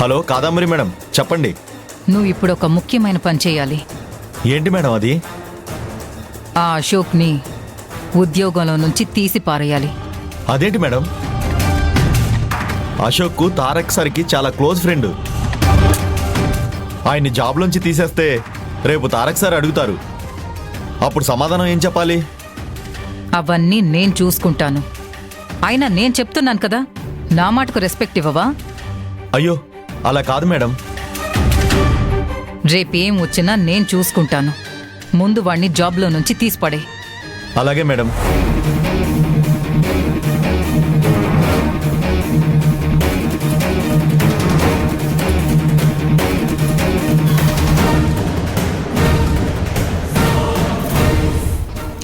Hello Kadambari madam, చెప్పండి. నువ్వు ఇప్పుడు ఒక ముఖ్యమైన పని చేయాలి. ఏంటి మేడం అది? ఆ అశోక్ని ఉద్యోగంలో నుంచి తీసి పారేయాలి. అదేంటి మేడం? అశోక్కు తారక్ సార్కి చాలా క్లోజ్ ఫ్రెండ్. ఆయన్ని జాబ్లోంచి తీసేస్తే రేపు తారక్ సార్ అడుగుతారు. అప్పుడు సమాధానం ఏం చెప్పాలి? అవన్నీ నేను చూసుకుంటాను. అయినా నేను చెప్తున్నాను కదా, నా మాటకు రెస్పెక్ట్ ఇవ్వవా? అయ్యో అలా కాదు మేడం. రేపేం వచ్చినా నేను చూసుకుంటాను. ముందు వాణ్ణి జాబ్లో నుంచి తీసిపడే. అలాగే మేడం.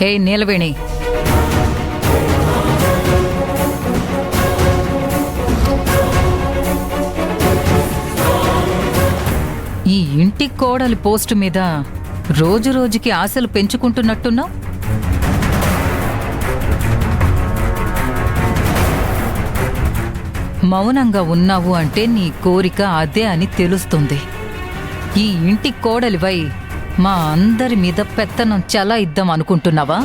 హే నీలవేణి, ఈ ఇంటి కోడలి పోస్టు మీద రోజు రోజుకి ఆశలు పెంచుకుంటున్నట్టున్నావు. మౌనంగా ఉన్నావు అంటే నీ కోరిక అదే అని తెలుస్తుంది. ఈ ఇంటి కోడలివై మా అందరి మీద పెత్తనం చలా ఇద్దాం అనుకుంటున్నావా?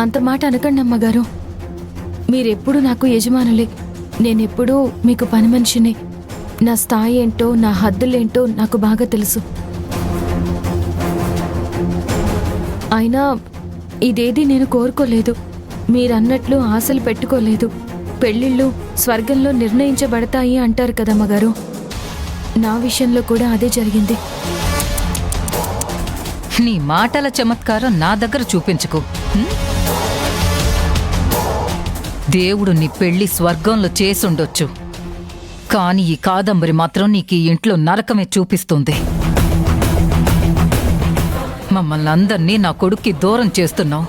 అంత మాట అనకండి అమ్మగారు. మీరెప్పుడు నాకు యజమానులే, నేనెప్పుడూ మీకు పని మనిషిని. నా స్థాయి ఏంటో, నా హద్దులేంటో నాకు బాగా తెలుసు. అయినా ఇదేది నేను కోరుకోలేదు. మీరన్నట్లు ఆశలు పెట్టుకోలేదు. పెళ్ళిళ్ళు స్వర్గంలో నిర్ణయించబడతాయి అంటారు కదమ్మగారు. నా విషయంలో కూడా అదే జరిగింది. నీ మాటల చమత్కారం నా దగ్గర చూపించుకో. దేవుడు నీ పెళ్లి స్వర్గంలో చేసుండొచ్చు, కాని ఈ కాదంబరి మాత్రం నీకు ఈ ఇంట్లో నరకమే చూపిస్తుంది. మమ్మల్ని అందర్నీ నా కొడుక్కి దూరం చేస్తున్నావు,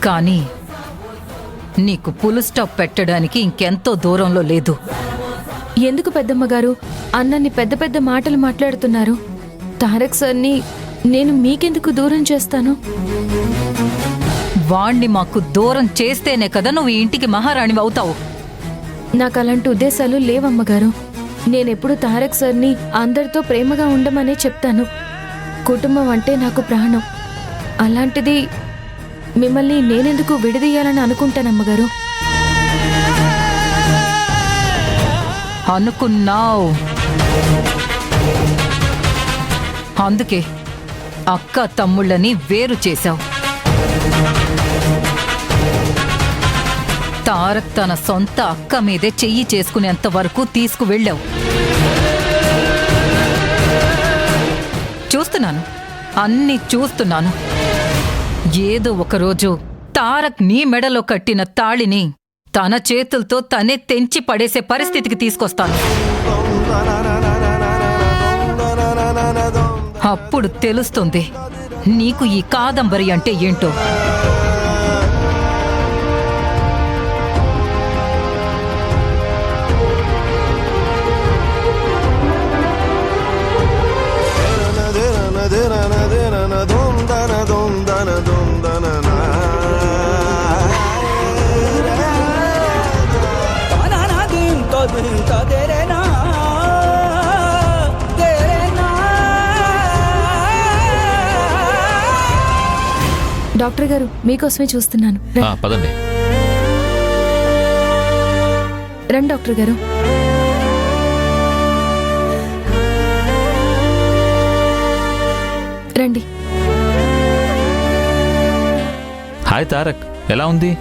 కానీ నీకు పుల్ స్టాప్ పెట్టడానికి ఇంకెంతో దూరంలో లేదు. ఎందుకు పెద్దమ్మగారు అన్నన్ని పెద్ద పెద్ద మాటలు మాట్లాడుతున్నారు? తారక్ సార్ని నేను మీకెందుకు దూరం చేస్తాను? వాణ్ణి మాకు దూరం చేస్తేనే కదా నువ్వు ఈ ఇంటికి మహారాణి అవుతావు. నాకు అలాంటి ఉద్దేశాలు లేవమ్మగారు. నేనెప్పుడు తారక్ సార్ని అందరితో ప్రేమగా ఉండమనే చెప్తాను. కుటుంబం అంటే నాకు ప్రాణం. అలాంటిది మిమ్మల్ని నేనెందుకు విడదీయాలని అనుకుంటానమ్మగారు? అనుకున్నావు, అందుకే అక్క తమ్ముళ్ళని వేరు చేశావు. తారక్ తన సొంత అక్క మీదే చెయ్యి చేసుకునేంత వరకు తీసుకువెళ్ళావు. చూస్తున్నాను, అన్నీ చూస్తున్నాను. ఏదో ఒకరోజు తారక్ నీ మెడలో కట్టిన తాళిని తన చేతులతో తనే తెంచి పడేసే పరిస్థితికి తీసుకొస్తాను. అప్పుడు తెలుస్తుంది నీకు ఈ కాదంబరి అంటే ఏంటో. డాక్టర్ గారు మీకోసమే చూస్తున్నాను. పదండి. రండి డాక్టర్ గారు. రండి. హాయ్ తారక్, ఎలా ఉంది?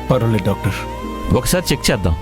పర్వాలేదు డాక్టర్. ఒకసారి చెక్ చేద్దాం.